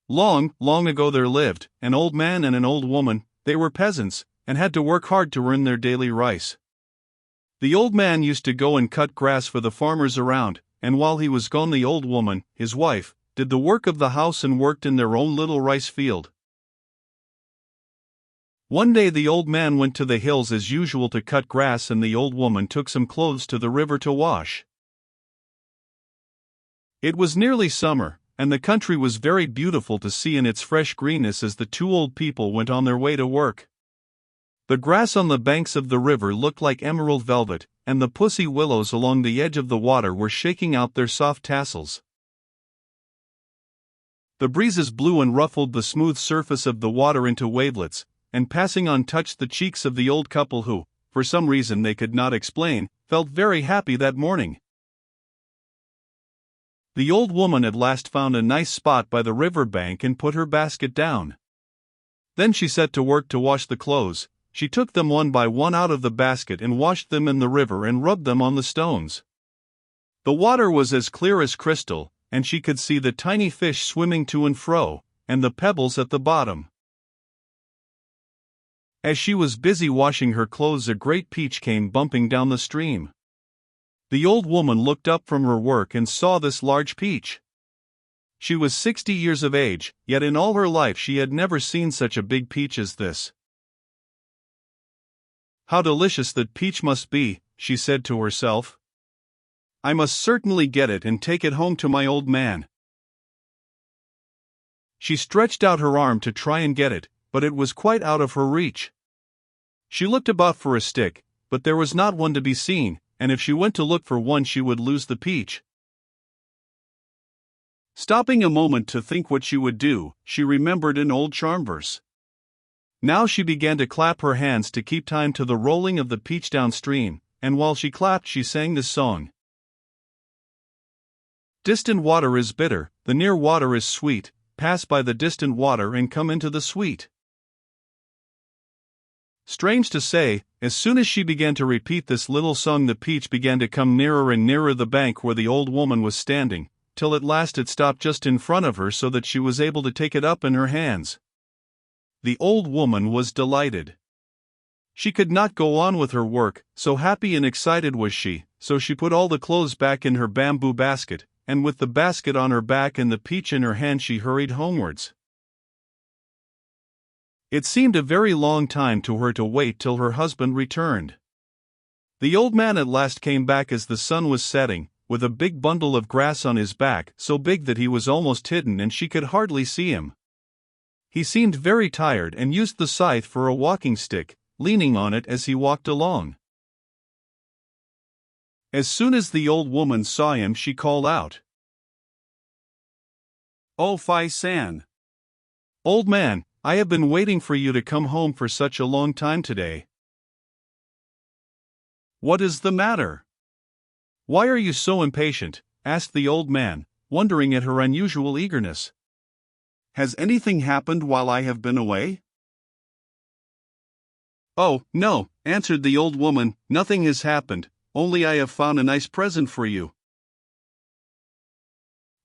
Long, long ago there lived an old man and an old woman. They were peasants, and had to work hard to earn their daily rice. The old man used to go and cut grass for the farmers around, and while he was gone the old woman, his wife, did the work of the house and worked in their own little rice field. One day the old man went to the hills as usual to cut grass, and the old woman took some clothes to the river to wash. It was nearly summer, and the country was very beautiful to see in its fresh greenness as the two old people went on their way to work. The grass on the banks of the river looked like emerald velvet, and the pussy willows along the edge of the water were shaking out their soft tassels. The breezes blew and ruffled the smooth surface of the water into wavelets, and passing on touched the cheeks of the old couple who, for some reason they could not explain, felt very happy that morning. The old woman at last found a nice spot by the river bank and put her basket down. Then she set to work to wash the clothes. She took them one by one out of the basket and washed them in the river and rubbed them on the stones. The water was as clear as crystal, and she could see the tiny fish swimming to and fro, and the pebbles at the bottom. As she was busy washing her clothes, a great peach came bumping down the stream. The old woman looked up from her work and saw this large peach. She was 60 years of age, yet in all her life she had never seen such a big peach as this. "How delicious that peach must be," she said to herself. "I must certainly get it and take it home to my old man." She stretched out her arm to try and get it, but it was quite out of her reach. She looked about for a stick, but there was not one to be seen, and if she went to look for one she would lose the peach. Stopping a moment to think what she would do, she remembered an old charm verse. Now she began to clap her hands to keep time to the rolling of the peach downstream, and while she clapped she sang this song. Distant water is bitter, the near water is sweet, pass by the distant water and come into the sweet. Strange to say, as soon as she began to repeat this little song the peach began to come nearer and nearer the bank where the old woman was standing, till at last it stopped just in front of her so that she was able to take it up in her hands. The old woman was delighted. She could not go on with her work, so happy and excited was she, so she put all the clothes back in her bamboo basket, and with the basket on her back and the peach in her hand she hurried homewards. It seemed a very long time to her to wait till her husband returned. The old man at last came back as the sun was setting, with a big bundle of grass on his back, so big that he was almost hidden and she could hardly see him. He seemed very tired and used the scythe for a walking stick, leaning on it as he walked along. As soon as the old woman saw him she called out, "Oh, Fai-san! Old man, I have been waiting for you to come home for such a long time today." "What is the matter? Why are you so impatient?" asked the old man, wondering at her unusual eagerness. "Has anything happened while I have been away?" "Oh, no," answered the old woman, "nothing has happened, only I have found a nice present for you."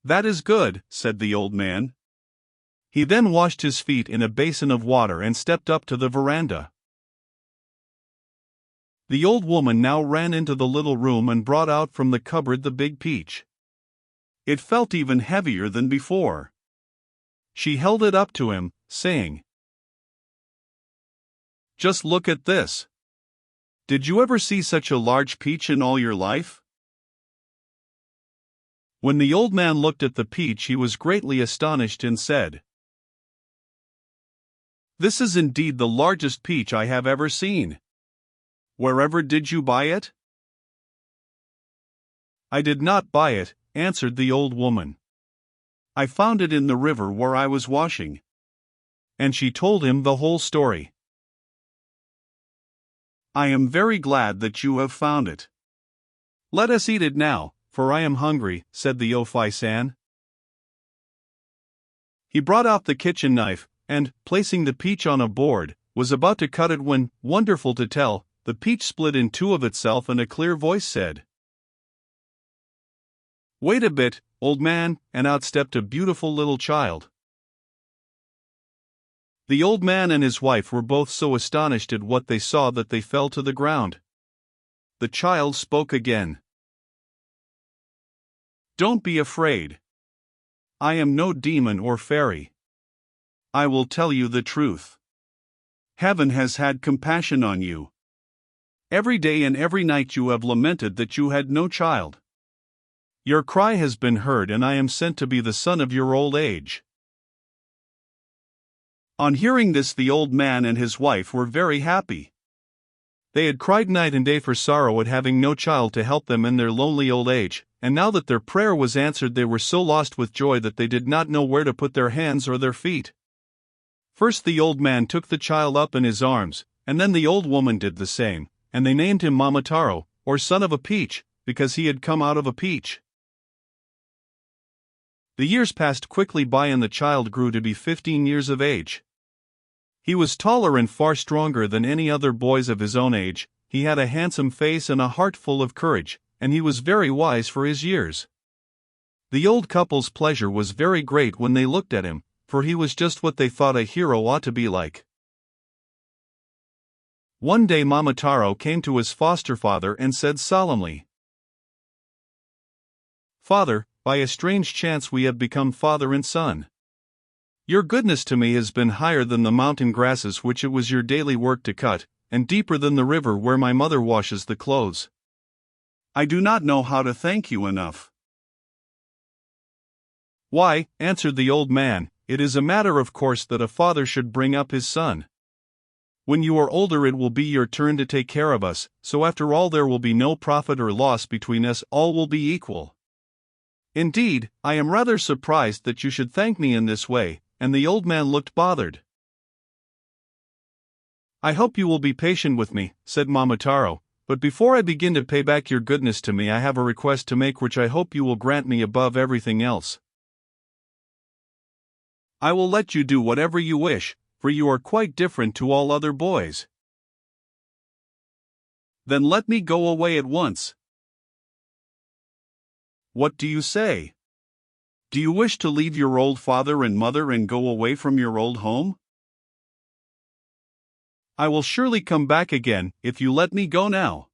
"That is good," said the old man. He then washed his feet in a basin of water and stepped up to the veranda. The old woman now ran into the little room and brought out from the cupboard the big peach. It felt even heavier than before. She held it up to him, saying, "Just look at this. Did you ever see such a large peach in all your life?" When the old man looked at the peach he was greatly astonished and said, "This is indeed the largest peach I have ever seen. Wherever did you buy it?" "I did not buy it," answered the old woman. "I found it in the river where I was washing." And she told him the whole story. "I am very glad that you have found it. Let us eat it now, for I am hungry," said the Ofai-san. He brought out the kitchen knife, and, placing the peach on a board, was about to cut it when, wonderful to tell, the peach split in two of itself and a clear voice said, "Wait a bit, old man," and out stepped a beautiful little child. The old man and his wife were both so astonished at what they saw that they fell to the ground. The child spoke again. "Don't be afraid. I am no demon or fairy. I will tell you the truth. Heaven has had compassion on you. Every day and every night you have lamented that you had no child. Your cry has been heard, and I am sent to be the son of your old age." On hearing this, the old man and his wife were very happy. They had cried night and day for sorrow at having no child to help them in their lonely old age, and now that their prayer was answered, they were so lost with joy that they did not know where to put their hands or their feet. First the old man took the child up in his arms, and then the old woman did the same, and they named him Momotaro, or son of a peach, because he had come out of a peach. The years passed quickly by, and the child grew to be 15 years of age. He was taller and far stronger than any other boys of his own age. He had a handsome face and a heart full of courage, and he was very wise for his years. The old couple's pleasure was very great when they looked at him, for he was just what they thought a hero ought to be like. One day Momotaro came to his foster father and said solemnly, "Father, by a strange chance we have become father and son. Your goodness to me has been higher than the mountain grasses which it was your daily work to cut, and deeper than the river where my mother washes the clothes. I do not know how to thank you enough." "Why," answered the old man, "it is a matter of course that a father should bring up his son. When you are older it will be your turn to take care of us, so after all there will be no profit or loss between us, all will be equal. Indeed, I am rather surprised that you should thank me in this way," and the old man looked bothered. "I hope you will be patient with me," said Momotaro, "but before I begin to pay back your goodness to me I have a request to make which I hope you will grant me above everything else. I will let you do whatever you wish, for you are quite different to all other boys." "Then let me go away at once." "What do you say? Do you wish to leave your old father and mother and go away from your old home?" "I will surely come back again, if you let me go now."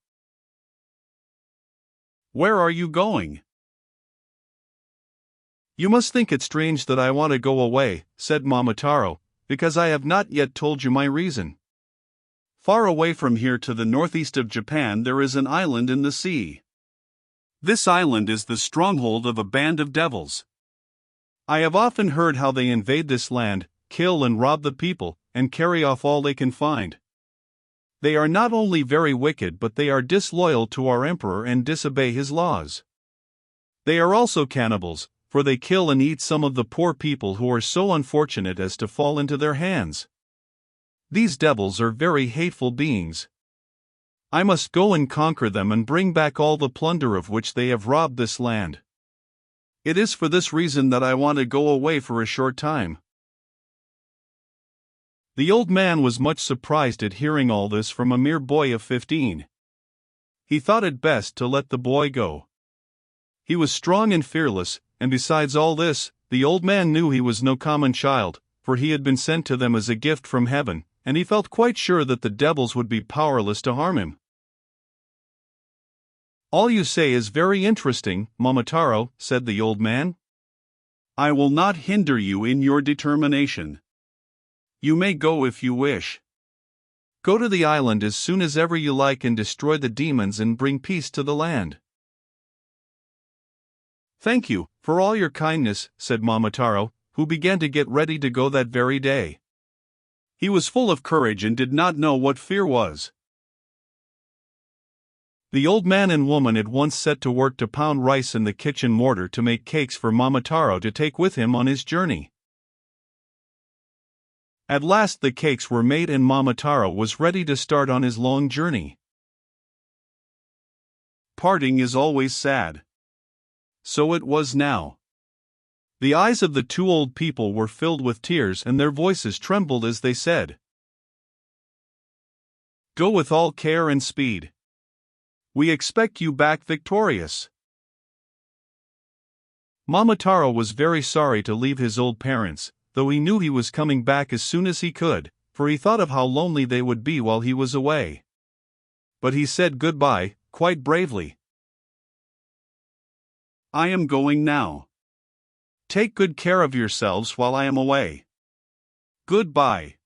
"Where are you going?" "You must think it strange that I want to go away," said Momotaro, "because I have not yet told you my reason. Far away from here to the northeast of Japan there is an island in the sea. This island is the stronghold of a band of devils. I have often heard how they invade this land, kill and rob the people, and carry off all they can find. They are not only very wicked, but they are disloyal to our emperor and disobey his laws. They are also cannibals, for they kill and eat some of the poor people who are so unfortunate as to fall into their hands. These devils are very hateful beings. I must go and conquer them and bring back all the plunder of which they have robbed this land. It is for this reason that I want to go away for a short time." The old man was much surprised at hearing all this from a mere boy of 15. He thought it best to let the boy go. He was strong and fearless, and besides all this, the old man knew he was no common child, for he had been sent to them as a gift from heaven, and he felt quite sure that the devils would be powerless to harm him. "All you say is very interesting, Momotaro," said the old man. "I will not hinder you in your determination. You may go if you wish. Go to the island as soon as ever you like and destroy the demons and bring peace to the land." "Thank you for all your kindness," said Momotaro, who began to get ready to go that very day. He was full of courage and did not know what fear was. The old man and woman at once set to work to pound rice in the kitchen mortar to make cakes for Momotaro to take with him on his journey. At last the cakes were made and Momotaro was ready to start on his long journey. Parting is always sad. So it was now. The eyes of the two old people were filled with tears and their voices trembled as they said, "Go with all care and speed. We expect you back victorious." Momotaro was very sorry to leave his old parents, though he knew he was coming back as soon as he could, for he thought of how lonely they would be while he was away. But he said goodbye, quite bravely. "I am going now. Take good care of yourselves while I am away. Goodbye."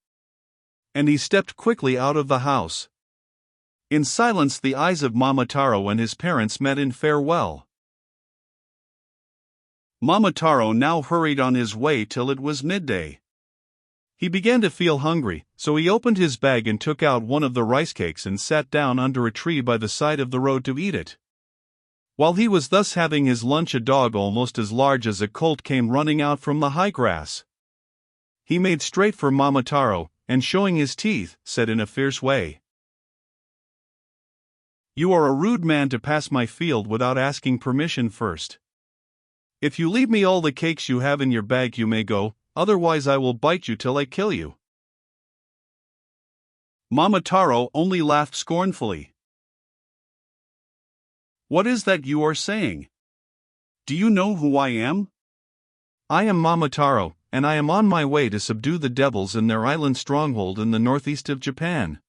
And he stepped quickly out of the house. In silence the eyes of Momotaro and his parents met in farewell. Momotaro now hurried on his way till it was midday. He began to feel hungry, so he opened his bag and took out one of the rice cakes and sat down under a tree by the side of the road to eat it. While he was thus having his lunch, a dog almost as large as a colt came running out from the high grass. He made straight for Momotaro, and showing his teeth, said in a fierce way, "You are a rude man to pass my field without asking permission first. If you leave me all the cakes you have in your bag you may go, otherwise I will bite you till I kill you." Momotaro only laughed scornfully. "What is that you are saying? Do you know who I am?" "I am Momotaro, and I am on my way to subdue the devils in their island stronghold in the northeast of Japan.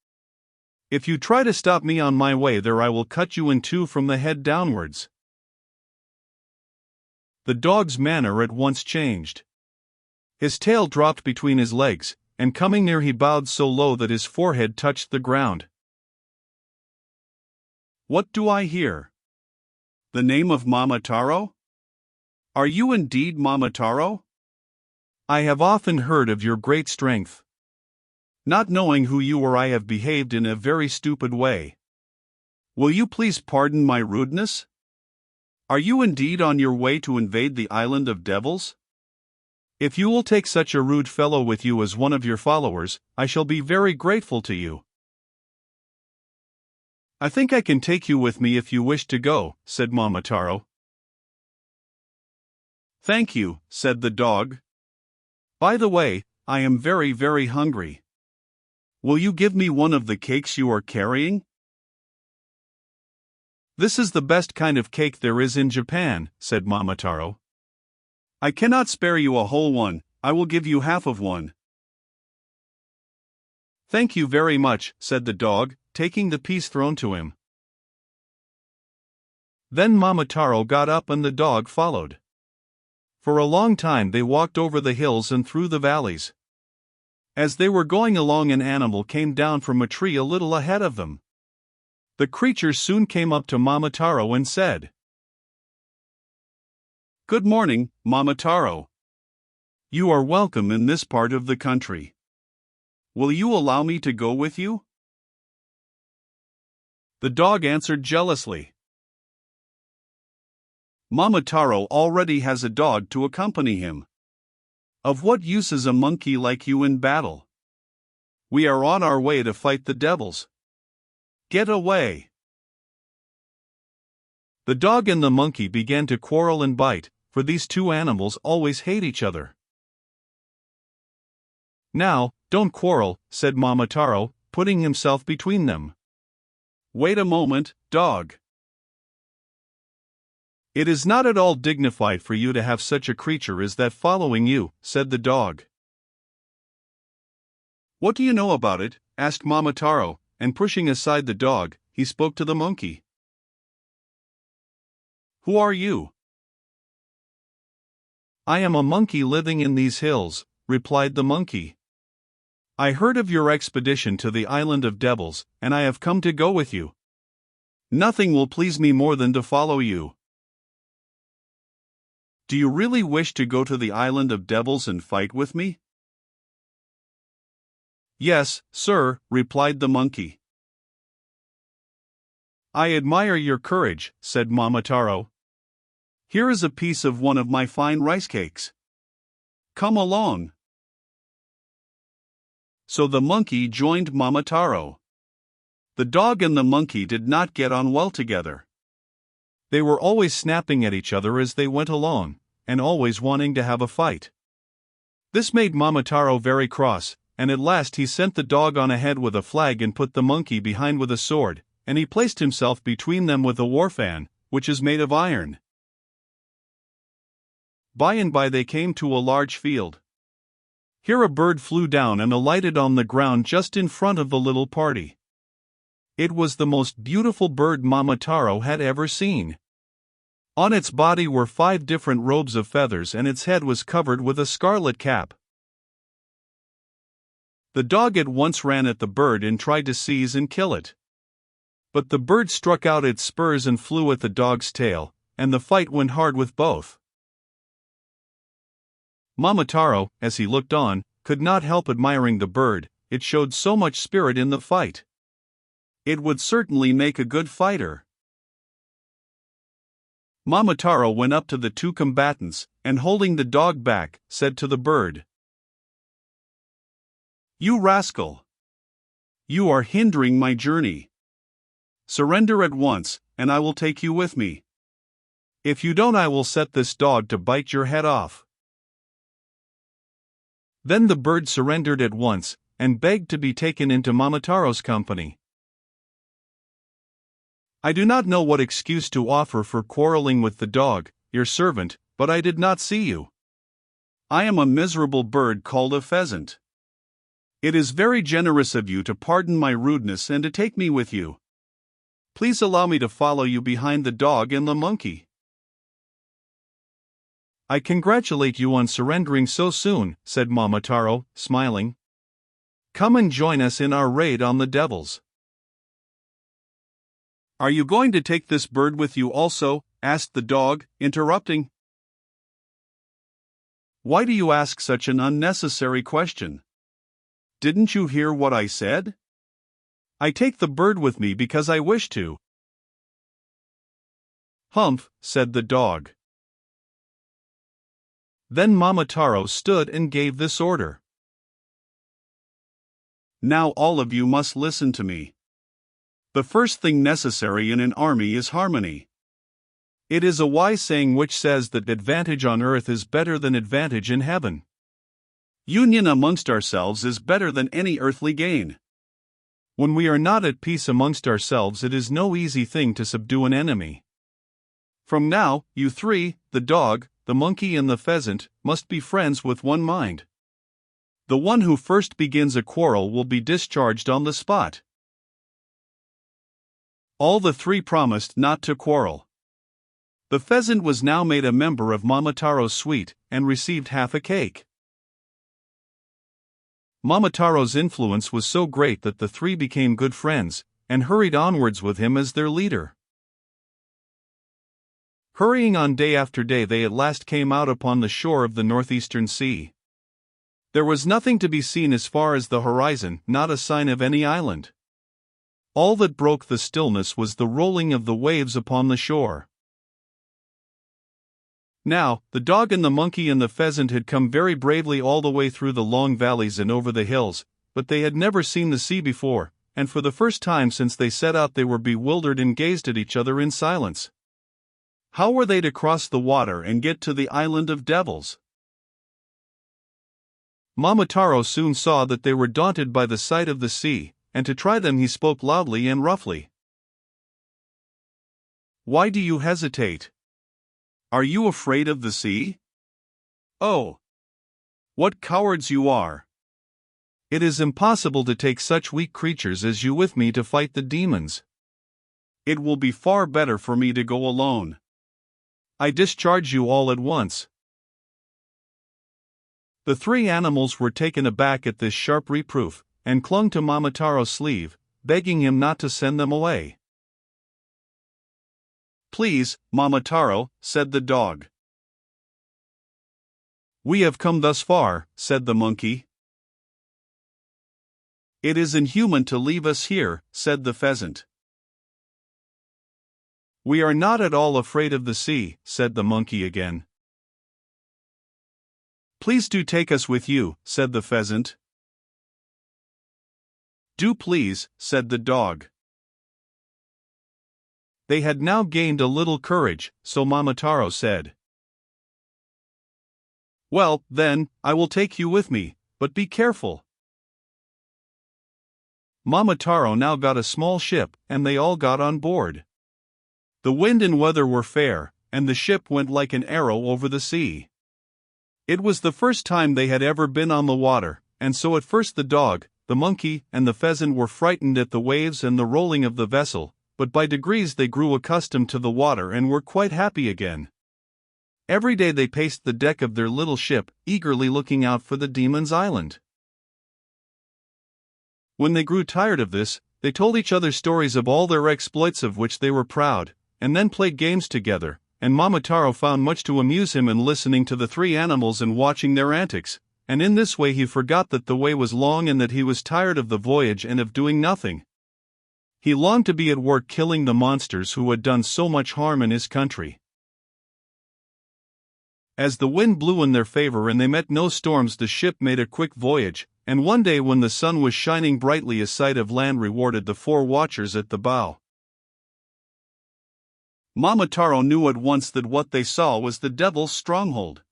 If you try to stop me on my way there I will cut you in two from the head downwards." The dog's manner at once changed. His tail dropped between his legs, and coming near he bowed so low that his forehead touched the ground. "What do I hear? The name of Momotaro? Are you indeed Momotaro? I have often heard of your great strength. Not knowing who you are I have behaved in a very stupid way. Will you please pardon my rudeness? Are you indeed on your way to invade the island of devils? If you will take such a rude fellow with you as one of your followers, I shall be very grateful to you." "I think I can take you with me if you wish to go," said Momotaro. "Thank you," said the dog. "By the way, I am very, very hungry. Will you give me one of the cakes you are carrying?" "This is the best kind of cake there is in Japan," said Momotaro. "I cannot spare you a whole one, I will give you half of one." "Thank you very much," said the dog, taking the piece thrown to him. Then Momotaro got up and the dog followed. For a long time they walked over the hills and through the valleys. As they were going along an animal came down from a tree a little ahead of them. The creature soon came up to Momotaro and said, "Good morning, Momotaro. You are welcome in this part of the country. Will you allow me to go with you?" The dog answered jealously, "Momotaro already has a dog to accompany him. Of what use is a monkey like you in battle? We are on our way to fight the devils. Get away." The dog and the monkey began to quarrel and bite, for these two animals always hate each other. "Now, don't quarrel," said Momotaro, putting himself between them. "Wait a moment, dog. It is not at all dignified for you to have such a creature as that following you," said the dog. "What do you know about it?" asked Momotaro, and pushing aside the dog, he spoke to the monkey. "Who are you?" "I am a monkey living in these hills," replied the monkey. "I heard of your expedition to the island of devils, and I have come to go with you. Nothing will please me more than to follow you." "Do you really wish to go to the island of devils and fight with me?" "Yes, sir," replied the monkey. "I admire your courage," said Momotaro. "Here is a piece of one of my fine rice cakes. Come along." So the monkey joined Momotaro. The dog and the monkey did not get on well together. They were always snapping at each other as they went along, and always wanting to have a fight. This made Momotaro very cross, and at last he sent the dog on ahead with a flag and put the monkey behind with a sword, and he placed himself between them with a war fan, which is made of iron. By and by they came to a large field. Here a bird flew down and alighted on the ground just in front of the little party. It was the most beautiful bird Momotaro had ever seen. On its body were 5 different robes of feathers and its head was covered with a scarlet cap. The dog at once ran at the bird and tried to seize and kill it. But the bird struck out its spurs and flew at the dog's tail, and the fight went hard with both. Momotaro, as he looked on, could not help admiring the bird. It showed so much spirit in the fight. It would certainly make a good fighter. Momotaro went up to the 2 combatants, and holding the dog back, said to the bird, "You rascal! You are hindering my journey. Surrender at once, and I will take you with me. If you don't, I will set this dog to bite your head off." Then the bird surrendered at once, and begged to be taken into Momotaro's company. "I do not know what excuse to offer for quarreling with the dog, your servant, but I did not see you. I am a miserable bird called a pheasant. It is very generous of you to pardon my rudeness and to take me with you. Please allow me to follow you behind the dog and the monkey." "I congratulate you on surrendering so soon," said Momotaro, smiling. "Come and join us in our raid on the devils." "Are you going to take this bird with you also?" asked the dog, interrupting. "Why do you ask such an unnecessary question? Didn't you hear what I said? I take the bird with me because I wish to." "Humph," said the dog. Then Momotaro stood and gave this order. "Now all of you must listen to me. The first thing necessary in an army is harmony. It is a wise saying which says that advantage on earth is better than advantage in heaven. Union amongst ourselves is better than any earthly gain. When we are not at peace amongst ourselves, it is no easy thing to subdue an enemy. From now, you 3, the dog, the monkey and the pheasant, must be friends with one mind. The one who first begins a quarrel will be discharged on the spot." All the 3 promised not to quarrel. The pheasant was now made a member of Momotaro's suite, and received half a cake. Momotaro's influence was so great that the 3 became good friends, and hurried onwards with him as their leader. Hurrying on day after day, they at last came out upon the shore of the northeastern sea. There was nothing to be seen as far as the horizon, not a sign of any island. All that broke the stillness was the rolling of the waves upon the shore. Now, the dog and the monkey and the pheasant had come very bravely all the way through the long valleys and over the hills, but they had never seen the sea before, and for the first time since they set out they were bewildered and gazed at each other in silence. How were they to cross the water and get to the island of devils? Momotaro soon saw that they were daunted by the sight of the sea, and to try them he spoke loudly and roughly. "Why do you hesitate? Are you afraid of the sea? Oh! What cowards you are! It is impossible to take such weak creatures as you with me to fight the demons. It will be far better for me to go alone. I discharge you all at once." The 3 animals were taken aback at this sharp reproof, and clung to Momotaro's sleeve, begging him not to send them away. "Please, Momotaro," said the dog. "We have come thus far," said the monkey. "It is inhuman to leave us here," said the pheasant. "We are not at all afraid of the sea," said the monkey again. "Please do take us with you," said the pheasant. "Do please," said the dog. They had now gained a little courage, so Momotaro said, "Well, then, I will take you with me, but be careful." Momotaro now got a small ship, and they all got on board. The wind and weather were fair, and the ship went like an arrow over the sea. It was the first time they had ever been on the water, and so at first the dog, the monkey, and the pheasant were frightened at the waves and the rolling of the vessel, but by degrees they grew accustomed to the water and were quite happy again. Every day they paced the deck of their little ship, eagerly looking out for the demon's island. When they grew tired of this, they told each other stories of all their exploits of which they were proud, and then played games together, and Momotaro found much to amuse him in listening to the three animals and watching their antics, and in this way he forgot that the way was long and that he was tired of the voyage and of doing nothing. He longed to be at work killing the monsters who had done so much harm in his country. As the wind blew in their favor and they met no storms, the ship made a quick voyage, and one day when the sun was shining brightly a sight of land rewarded the four watchers at the bow. Momotaro knew at once that what they saw was the devil's stronghold.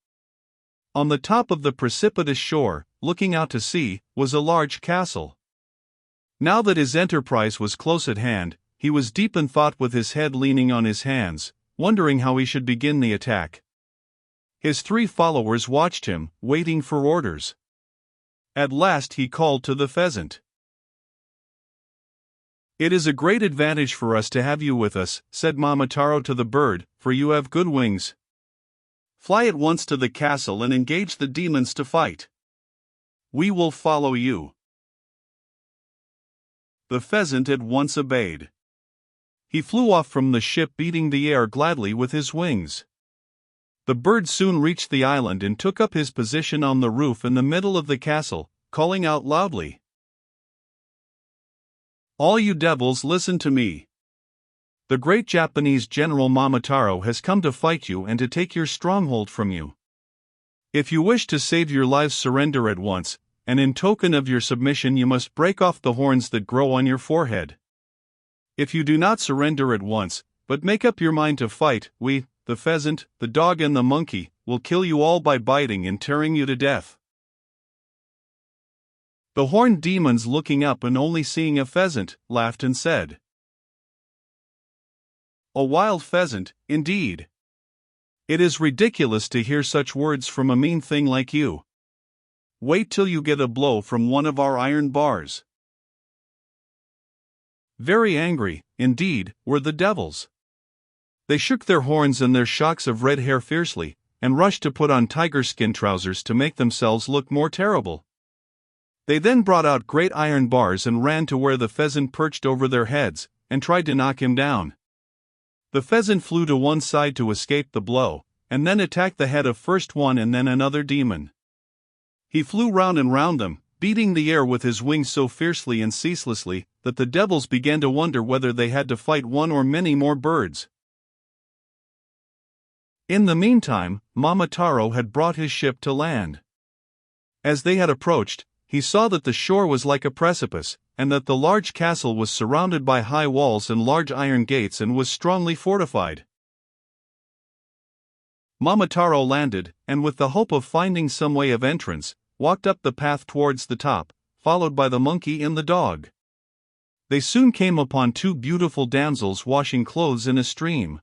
On the top of the precipitous shore, looking out to sea, was a large castle. Now that his enterprise was close at hand, he was deep in thought with his head leaning on his hands, wondering how he should begin the attack. His three followers watched him, waiting for orders. At last he called to the pheasant. "It is a great advantage for us to have you with us," said Momotaro to the bird, "for you have good wings. Fly at once to the castle and engage the demons to fight. We will follow you." The pheasant at once obeyed. He flew off from the ship, beating the air gladly with his wings. The bird soon reached the island and took up his position on the roof in the middle of the castle, calling out loudly, "All you devils, listen to me. The great Japanese General Momotaro has come to fight you and to take your stronghold from you. If you wish to save your lives, surrender at once, and in token of your submission you must break off the horns that grow on your forehead. If you do not surrender at once, but make up your mind to fight, we, the pheasant, the dog and the monkey, will kill you all by biting and tearing you to death." The horned demons, looking up and only seeing a pheasant, laughed and said, "A wild pheasant, indeed! It is ridiculous to hear such words from a mean thing like you. Wait till you get a blow from one of our iron bars." Very angry, indeed, were the devils. They shook their horns and their shocks of red hair fiercely, and rushed to put on tiger-skin trousers to make themselves look more terrible. They then brought out great iron bars and ran to where the pheasant perched over their heads, and tried to knock him down. The pheasant flew to one side to escape the blow, and then attacked the head of first one and then another demon. He flew round and round them, beating the air with his wings so fiercely and ceaselessly, that the devils began to wonder whether they had to fight one or many more birds. In the meantime, Momotaro had brought his ship to land. As they had approached, he saw that the shore was like a precipice, and that the large castle was surrounded by high walls and large iron gates and was strongly fortified. Momotaro landed, and with the hope of finding some way of entrance, walked up the path towards the top, followed by the monkey and the dog. They soon came upon two beautiful damsels washing clothes in a stream.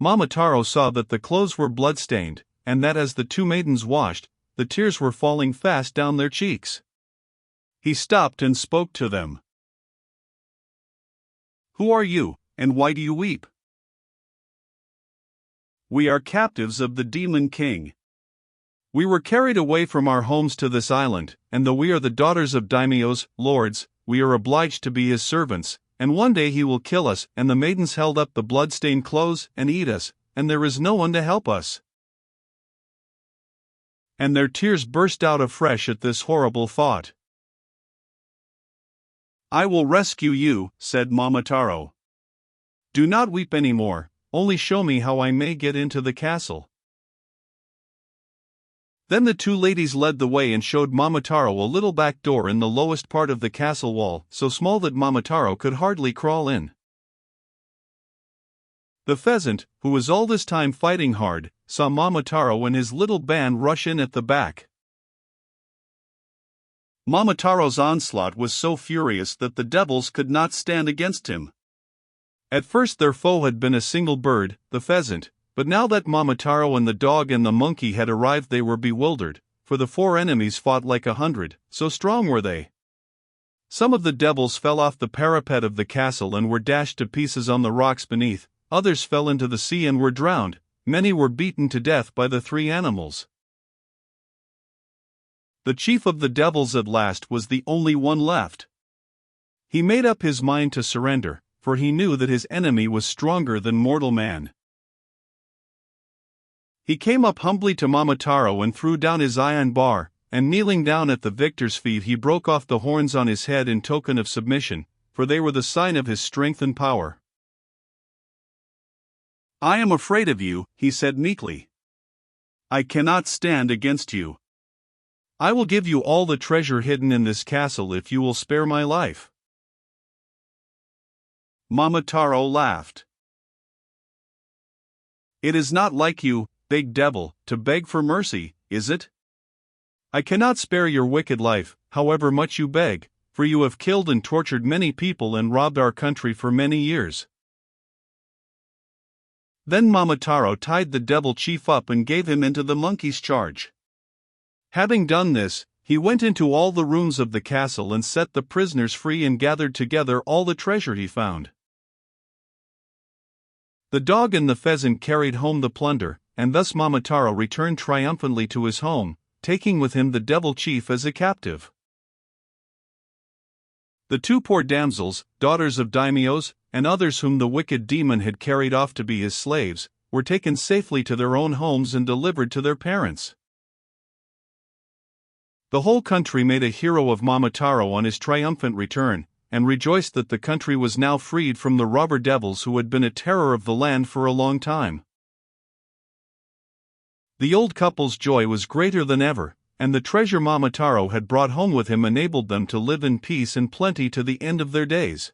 Momotaro saw that the clothes were blood-stained, and that as the two maidens washed, the tears were falling fast down their cheeks. He stopped and spoke to them. "Who are you, and why do you weep?" "We are captives of the Demon King. We were carried away from our homes to this island, and though we are the daughters of daimyos, lords, we are obliged to be his servants, and one day he will kill us." And the maidens held up the blood-stained clothes and eat us, and there is no one to help us. And their tears burst out afresh at this horrible thought. "I will rescue you," said Momotaro. "Do not weep any more, only show me how I may get into the castle." Then the two ladies led the way and showed Momotaro a little back door in the lowest part of the castle wall, so small that Momotaro could hardly crawl in. The pheasant, who was all this time fighting hard, saw Momotaro and his little band rush in at the back. Momotaro's onslaught was so furious that the devils could not stand against him. At first their foe had been a single bird, the pheasant, But now that Momotaro and the dog and the monkey had arrived, they were bewildered, for the four enemies fought like 100, so strong were they. Some of the devils fell off the parapet of the castle and were dashed to pieces on the rocks beneath, others fell into the sea and were drowned, many were beaten to death by the three animals. The chief of the devils at last was the only one left. He made up his mind to surrender, for he knew that his enemy was stronger than mortal man. He came up humbly to Momotaro and threw down his iron bar, and kneeling down at the victor's feet he broke off the horns on his head in token of submission, for they were the sign of his strength and power. "I am afraid of you," he said meekly. "I cannot stand against you. I will give you all the treasure hidden in this castle if you will spare my life." Momotaro laughed. "It is not like you, big devil, to beg for mercy, is it? I cannot spare your wicked life, however much you beg, for you have killed and tortured many people and robbed our country for many years." Then Momotaro tied the devil chief up and gave him into the monkey's charge. Having done this, he went into all the rooms of the castle and set the prisoners free and gathered together all the treasure he found. The dog and the pheasant carried home the plunder, and thus Momotaro returned triumphantly to his home, taking with him the devil chief as a captive. The two poor damsels, daughters of daimyos, and others whom the wicked demon had carried off to be his slaves, were taken safely to their own homes and delivered to their parents. The whole country made a hero of Momotaro on his triumphant return, and rejoiced that the country was now freed from the robber devils who had been a terror of the land for a long time. The old couple's joy was greater than ever, and the treasure Momotaro had brought home with him enabled them to live in peace and plenty to the end of their days.